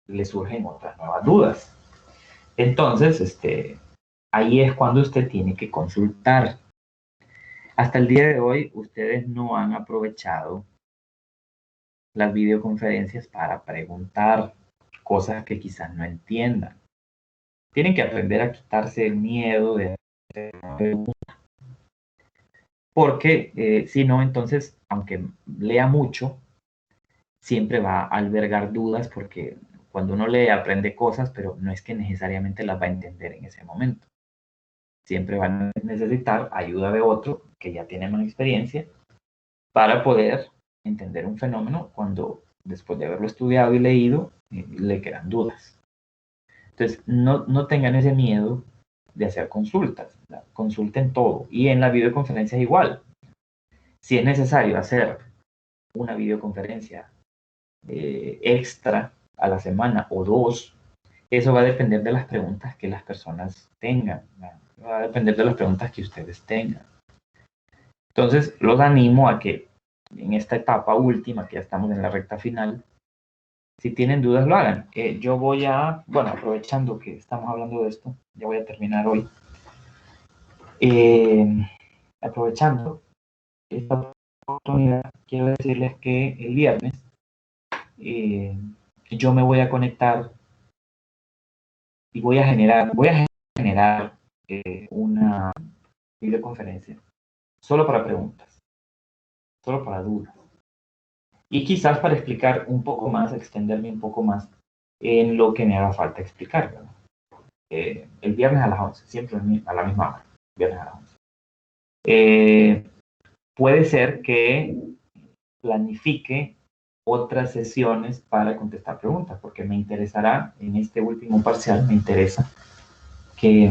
le surgen otras nuevas dudas. Entonces, ahí es cuando usted tiene que consultar. Hasta el día de hoy, ustedes no han aprovechado las videoconferencias para preguntar cosas que quizás no entiendan. Tienen que aprender a quitarse el miedo de hacer preguntas, porque si no, entonces, aunque lea mucho, siempre va a albergar dudas porque cuando uno lee aprende cosas, pero no es que necesariamente las va a entender en ese momento. Siempre va a necesitar ayuda de otro que ya tiene más experiencia para poder entender un fenómeno cuando después de haberlo estudiado y leído le quedan dudas. Entonces, no tengan ese miedo de hacer consultas, consulten todo. Y en la videoconferencia es igual. Si es necesario hacer una videoconferencia extra a la semana o dos, eso va a depender de las preguntas que las personas tengan, va a depender de las preguntas que ustedes tengan. Entonces, los animo a que en esta etapa última, que ya estamos en la recta final, si tienen dudas lo hagan. Yo voy a, bueno, aprovechando que estamos hablando de esto, ya voy a terminar hoy. Aprovechando esta oportunidad, quiero decirles que el viernes yo me voy a conectar y voy a generar una videoconferencia solo para preguntas, solo para dudas. Y quizás para explicar un poco más, extenderme un poco más en lo que me haga falta explicar, ¿verdad? El viernes a las 11, siempre a la misma hora, viernes a las 11. Puede ser que planifique otras sesiones para contestar preguntas, porque me interesará, en este último parcial, me interesa que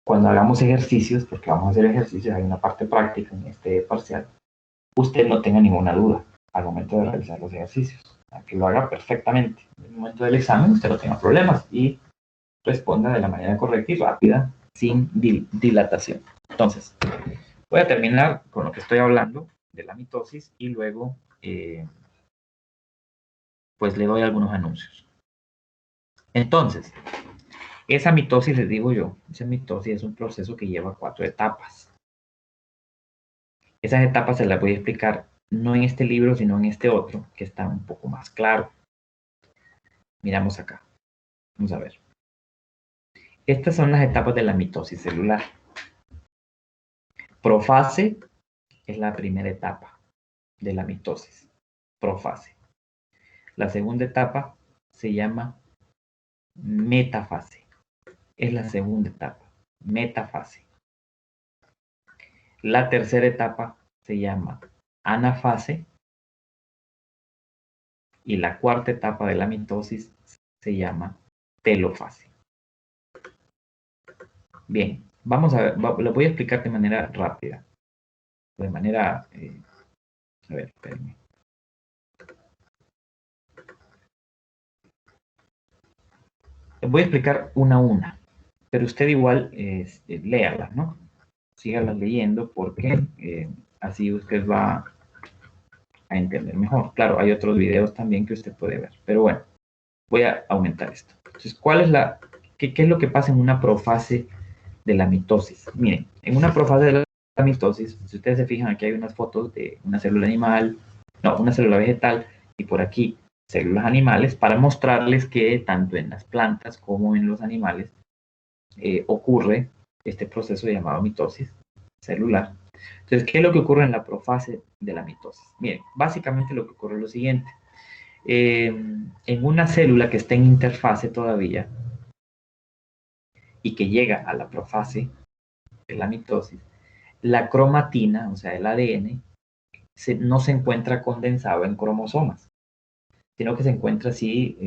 cuando hagamos ejercicios, porque vamos a hacer ejercicios, hay una parte práctica en este parcial, usted no tenga ninguna duda al momento de realizar los ejercicios, que lo haga perfectamente. En el momento del examen usted no tenga problemas y responda de la manera correcta y rápida, sin dilatación. Entonces, voy a terminar con lo que estoy hablando de la mitosis y luego pues le doy algunos anuncios. Entonces, esa mitosis, les digo yo, esa mitosis es un proceso que lleva 4 etapas. Esas etapas se las voy a explicar no en este libro, sino en este otro, que está un poco más claro. Miramos acá. Vamos a ver. Estas son las etapas de la mitosis celular. Profase es la primera etapa de la mitosis. Profase. La segunda etapa se llama metafase. Es la segunda etapa. Metafase. La tercera etapa se llama anafase. Y la cuarta etapa de la mitosis se llama telofase. Bien, vamos a ver, lo voy a explicar de manera rápida. de manera, a ver, espérenme. Les voy a explicar una a una, pero usted igual léalas, ¿no? Sígalas leyendo porque así usted va a entender mejor. Claro, hay otros videos también que usted puede ver, pero bueno, voy a aumentar esto. Entonces, qué es lo que pasa en una profase de la mitosis? Miren, en una profase de la mitosis, si ustedes se fijan, aquí hay unas fotos de una célula animal, no, una célula vegetal, y por aquí células animales, para mostrarles que tanto en las plantas como en los animales ocurre este proceso llamado mitosis celular. Entonces, ¿qué es lo que ocurre en la profase de la mitosis? Miren, básicamente lo que ocurre es lo siguiente. En una célula que está en interfase todavía y que llega a la profase de la mitosis, la cromatina, o sea, el ADN, no se encuentra condensado en cromosomas, sino que se encuentra así,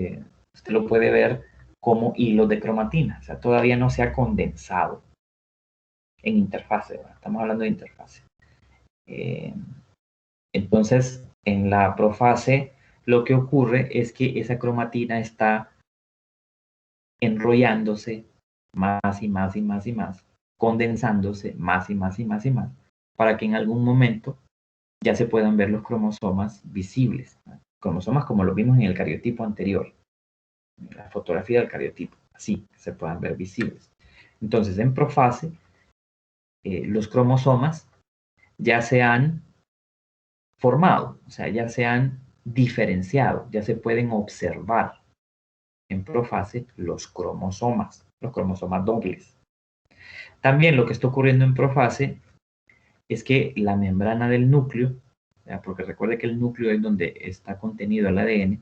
usted lo puede ver como hilos de cromatina, o sea, todavía no se ha condensado en interfase, ¿verdad? Estamos hablando de interfase. Entonces, en la profase, lo que ocurre es que esa cromatina está enrollándose más y más y más y más, condensándose más y más y más y más, para que en algún momento ya se puedan ver los cromosomas visibles, ¿no? Cromosomas como lo vimos en el cariotipo anterior, en la fotografía del cariotipo, así se puedan ver visibles. Entonces, en profase, los cromosomas ya se han formado, o sea, ya se han diferenciado, ya se pueden observar en profase los cromosomas dobles. También lo que está ocurriendo en profase es que la membrana del núcleo, porque recuerde que el núcleo es donde está contenido el ADN,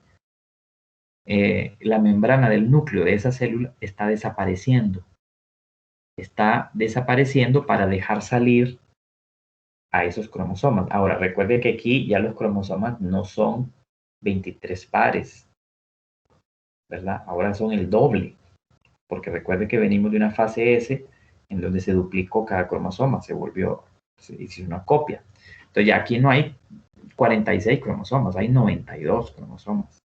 la membrana del núcleo de esa célula está desapareciendo. Está desapareciendo para dejar salir a esos cromosomas. Ahora, recuerde que aquí ya los cromosomas no son 23 pares, ¿verdad? Ahora son el doble, porque recuerde que venimos de una fase S en donde se duplicó cada cromosoma, se hizo una copia. Entonces ya aquí no hay 46 cromosomas, hay 92 cromosomas,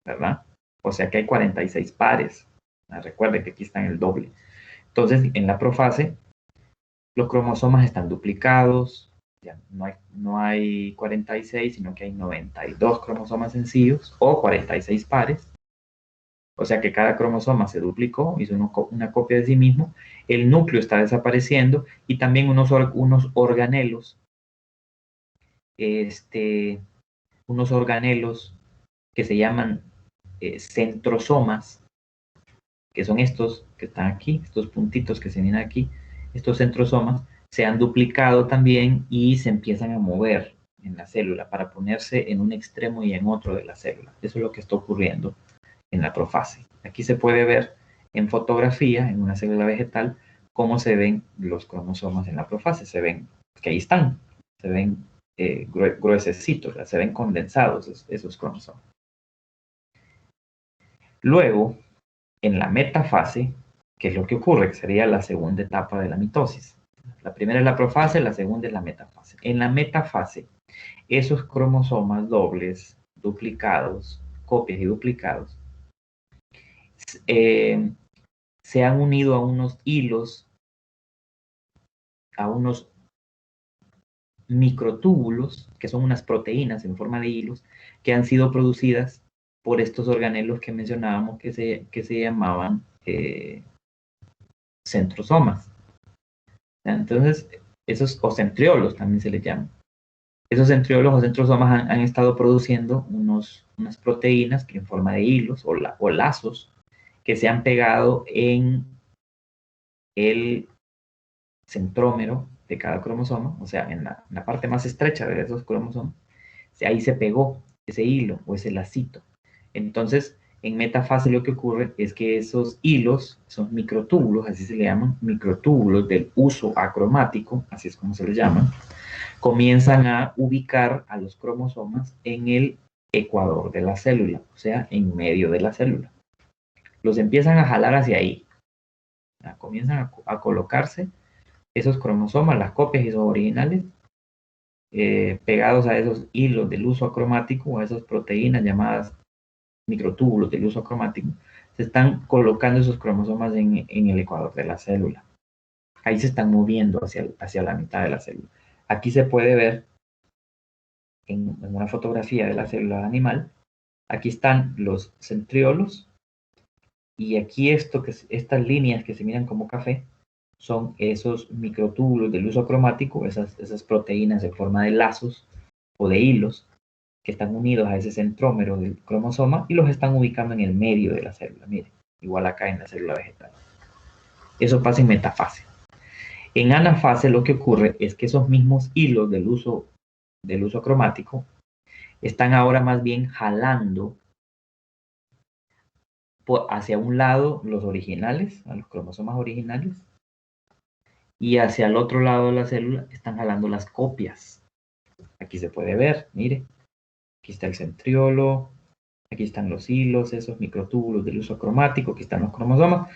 ¿verdad? O sea que hay 46 pares. Recuerde que aquí están el doble. Entonces, en la profase, los cromosomas están duplicados, ya no hay 46, sino que hay 92 cromosomas sencillos o 46 pares. O sea que cada cromosoma se duplicó, hizo una copia de sí mismo, el núcleo está desapareciendo y también unos organelos, unos organelos que se llaman centrosomas, que son estos que están aquí, estos puntitos que se ven aquí, estos centrosomas, se han duplicado también y se empiezan a mover en la célula para ponerse en un extremo y en otro de la célula. Eso es lo que está ocurriendo en la profase. Aquí se puede ver en fotografía, en una célula vegetal, cómo se ven los cromosomas en la profase. Se ven que ahí están, se ven gruesecitos, se ven condensados esos cromosomas. Luego, en la metafase, ¿qué es lo que ocurre? Que sería la segunda etapa de la mitosis. La primera es la profase, la segunda es la metafase. En la metafase, esos cromosomas dobles, duplicados, copias y duplicados, eh, se han unido a unos hilos, a unos microtúbulos, que son unas proteínas en forma de hilos, que han sido producidas por estos organelos que mencionábamos que se llamaban centrosomas. Entonces, o centriolos también se les llama. Esos centriolos o centrosomas han estado produciendo unas proteínas que en forma de hilos o lazos que se han pegado en el centrómero de cada cromosoma, o sea, en la parte más estrecha de esos cromosomas, ahí se pegó ese hilo o ese lacito. Entonces, en metafase lo que ocurre es que esos hilos, esos microtúbulos, así se le llaman, microtúbulos del uso acromático, así es como se les llama, comienzan a ubicar a los cromosomas en el ecuador de la célula, o sea, en medio de la célula. Los empiezan a jalar hacia ahí. Comienzan a colocarse esos cromosomas, las copias y esos originales, pegados a esos hilos del uso acromático, a esas proteínas llamadas microtúbulos del uso acromático, se están colocando esos cromosomas en el ecuador de la célula. Ahí se están moviendo hacia la mitad de la célula. Aquí se puede ver en una fotografía de la célula animal, aquí están los centriolos, y aquí estas líneas que se miran como café son esos microtúbulos del uso acromático, esas proteínas en forma de lazos o de hilos que están unidos a ese centrómero del cromosoma y los están ubicando en el medio de la célula. Miren, igual acá en la célula vegetal. Eso pasa en metafase. En anafase lo que ocurre es que esos mismos hilos del uso cromático están ahora más bien jalando hacia un lado los originales, a los cromosomas originales, y hacia el otro lado de la célula están jalando las copias. Aquí se puede ver, mire, aquí está el centriolo, aquí están los hilos, esos microtúbulos del uso cromático, aquí están los cromosomas,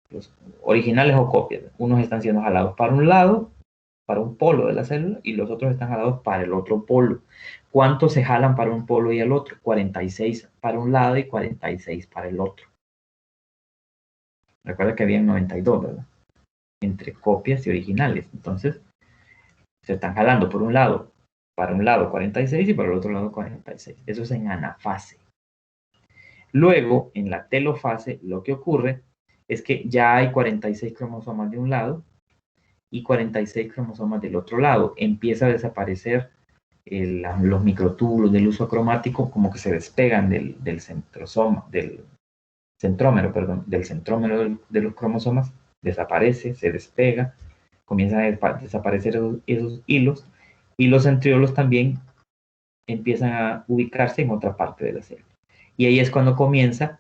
los originales o copias. Unos están siendo jalados para un lado, para un polo de la célula, y los otros están jalados para el otro polo. ¿Cuántos se jalan para un polo y el otro? 46 para un lado y 46 para el otro. Recuerda que habían 92, ¿verdad? Entre copias y originales. Entonces, se están jalando por un lado, para un lado 46 y para el otro lado 46. Eso es en anafase. Luego, en la telofase, lo que ocurre es que ya hay 46 cromosomas de un lado y 46 cromosomas del otro lado. Empieza a desaparecer los microtúbulos del uso cromático, como que se despegan del centrómero de los cromosomas, desaparece, se despega, comienzan a desaparecer esos hilos, y los centriolos también empiezan a ubicarse en otra parte de la célula. Y ahí es cuando comienza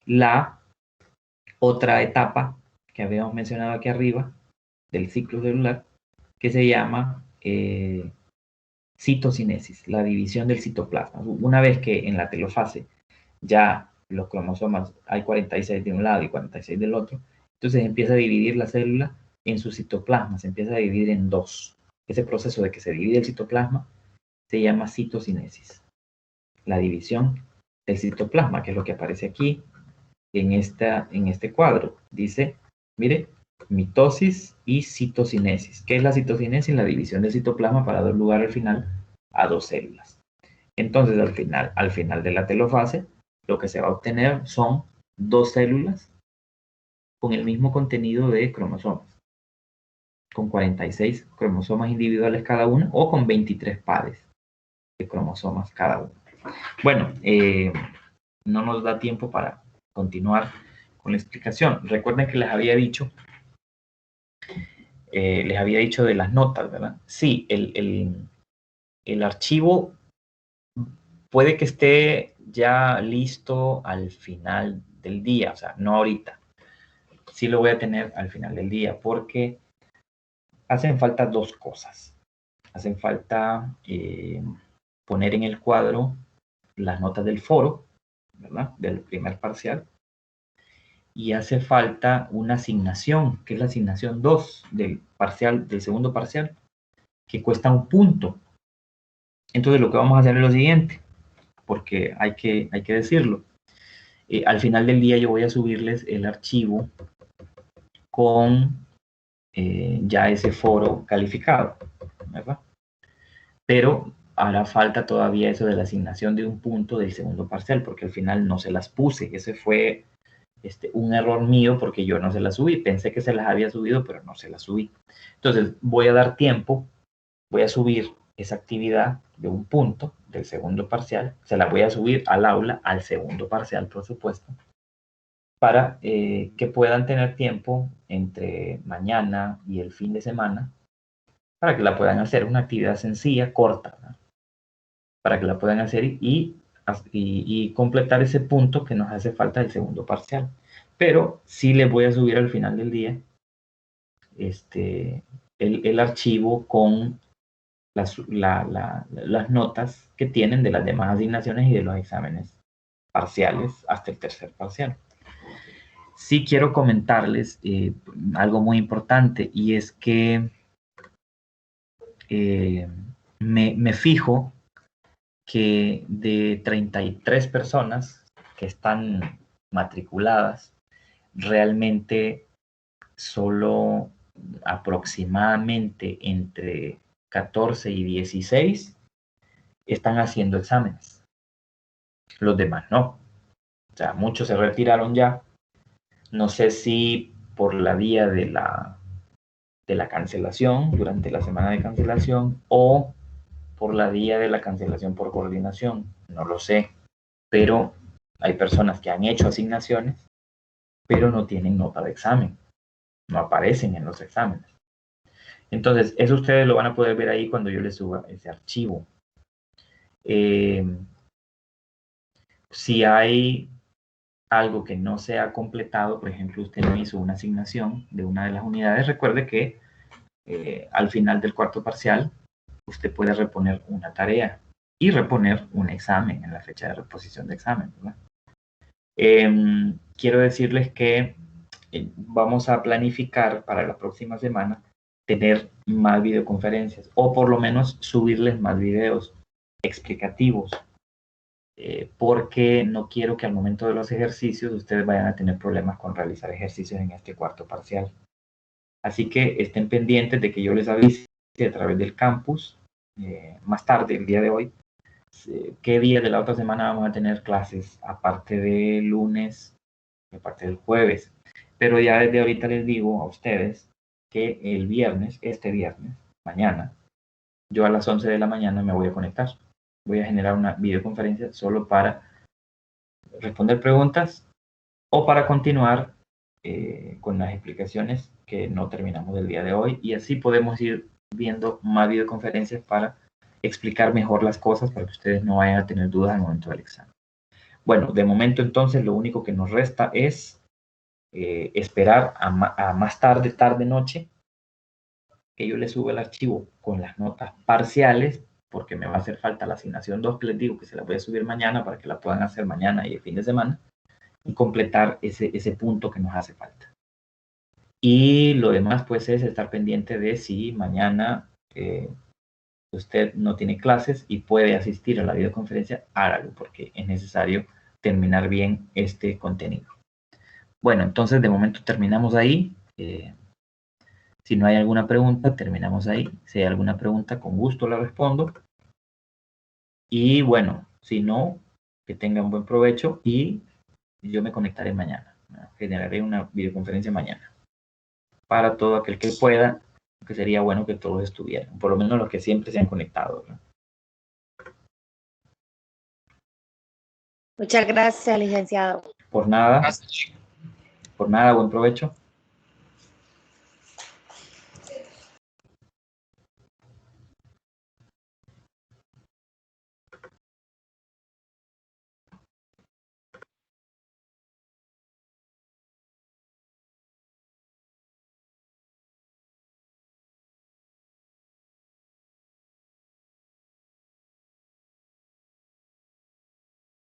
la otra etapa que habíamos mencionado aquí arriba del ciclo celular, que se llama citocinesis, la división del citoplasma. Una vez que en la telofase ya los cromosomas hay 46 de un lado y 46 del otro, entonces empieza a dividir la célula en su citoplasma, se empieza a dividir en dos. Ese proceso de que se divide el citoplasma se llama citocinesis, la división del citoplasma, que es lo que aparece aquí en este cuadro. Dice, mire, mitosis y citocinesis. ¿Qué es la citocinesis? La división del citoplasma para dar lugar al final a dos células. Entonces, al final de la telofase, lo que se va a obtener son dos células con el mismo contenido de cromosomas, con 46 cromosomas individuales cada una o con 23 pares de cromosomas cada uno. Bueno, no nos da tiempo para continuar con la explicación. Recuerden que les había dicho de las notas, ¿verdad? Sí, el archivo puede que esté ya listo al final del día, o sea, no ahorita. Sí lo voy a tener al final del día porque hacen falta dos cosas. Hacen falta poner en el cuadro las notas del foro, ¿verdad? Del primer parcial. Y hace falta una asignación, que es la asignación 2 del segundo parcial, que cuesta un punto. Entonces lo que vamos a hacer es lo siguiente, porque hay que decirlo. Al final del día yo voy a subirles el archivo con ya ese foro calificado, ¿verdad? Pero hará falta todavía eso de la asignación de un punto del segundo parcial, porque al final no se las puse. Ese fue un error mío porque yo no se las subí. Pensé que se las había subido, pero no se las subí. Entonces voy a dar tiempo, voy a subir esa actividad de un punto del segundo parcial, se la voy a subir al aula, al segundo parcial, por supuesto, para que puedan tener tiempo entre mañana y el fin de semana, para que la puedan hacer, una actividad sencilla, corta, ¿no? Para que la puedan hacer y completar ese punto que nos hace falta del segundo parcial. Pero sí les voy a subir al final del día el archivo con las notas que tienen de las demás asignaciones y de los exámenes parciales hasta el tercer parcial. Sí quiero comentarles algo muy importante, y es que me fijo que de 33 personas que están matriculadas, realmente solo aproximadamente entre 14 y 16 están haciendo exámenes. Los demás no. O sea, muchos se retiraron ya. No sé si por la vía de la cancelación, durante la semana de cancelación, o por la vía de la cancelación por coordinación. No lo sé. Pero hay personas que han hecho asignaciones, pero no tienen nota de examen. No aparecen en los exámenes. Entonces, eso ustedes lo van a poder ver ahí cuando yo les suba ese archivo. Si hay algo que no se ha completado, por ejemplo, usted no hizo una asignación de una de las unidades, recuerde que al final del cuarto parcial, usted puede reponer una tarea y reponer un examen en la fecha de reposición de examen, ¿verdad? Quiero decirles que vamos a planificar para la próxima semana tener más videoconferencias o por lo menos subirles más videos explicativos, porque no quiero que al momento de los ejercicios ustedes vayan a tener problemas con realizar ejercicios en este cuarto parcial. Así que estén pendientes de que yo les avise a través del campus más tarde, el día de hoy, qué día de la otra semana vamos a tener clases, aparte de lunes, aparte del jueves. Pero ya desde ahorita les digo a ustedes que el viernes, este viernes, mañana, yo a las 11 de la mañana me voy a conectar. Voy a generar una videoconferencia solo para responder preguntas o para continuar con las explicaciones que no terminamos del día de hoy, y así podemos ir viendo más videoconferencias para explicar mejor las cosas para que ustedes no vayan a tener dudas al momento del examen. Bueno, de momento entonces lo único que nos resta es esperar a más tarde, noche, que yo les suba el archivo con las notas parciales, porque me va a hacer falta la asignación 2 que les digo que se la voy a subir mañana para que la puedan hacer mañana y el fin de semana, y completar ese punto que nos hace falta. Y lo demás pues es estar pendiente de si mañana usted no tiene clases y puede asistir a la videoconferencia, hágalo, porque es necesario terminar bien este contenido. Bueno, entonces de momento terminamos ahí. Si no hay alguna pregunta, terminamos ahí. Si hay alguna pregunta, con gusto la respondo. Y bueno, si no, que tengan buen provecho y yo me conectaré mañana. Generaré una videoconferencia mañana para todo aquel que pueda, que sería bueno que todos estuvieran, por lo menos los que siempre se han conectado, ¿no? Muchas gracias, licenciado. Por nada, buen provecho.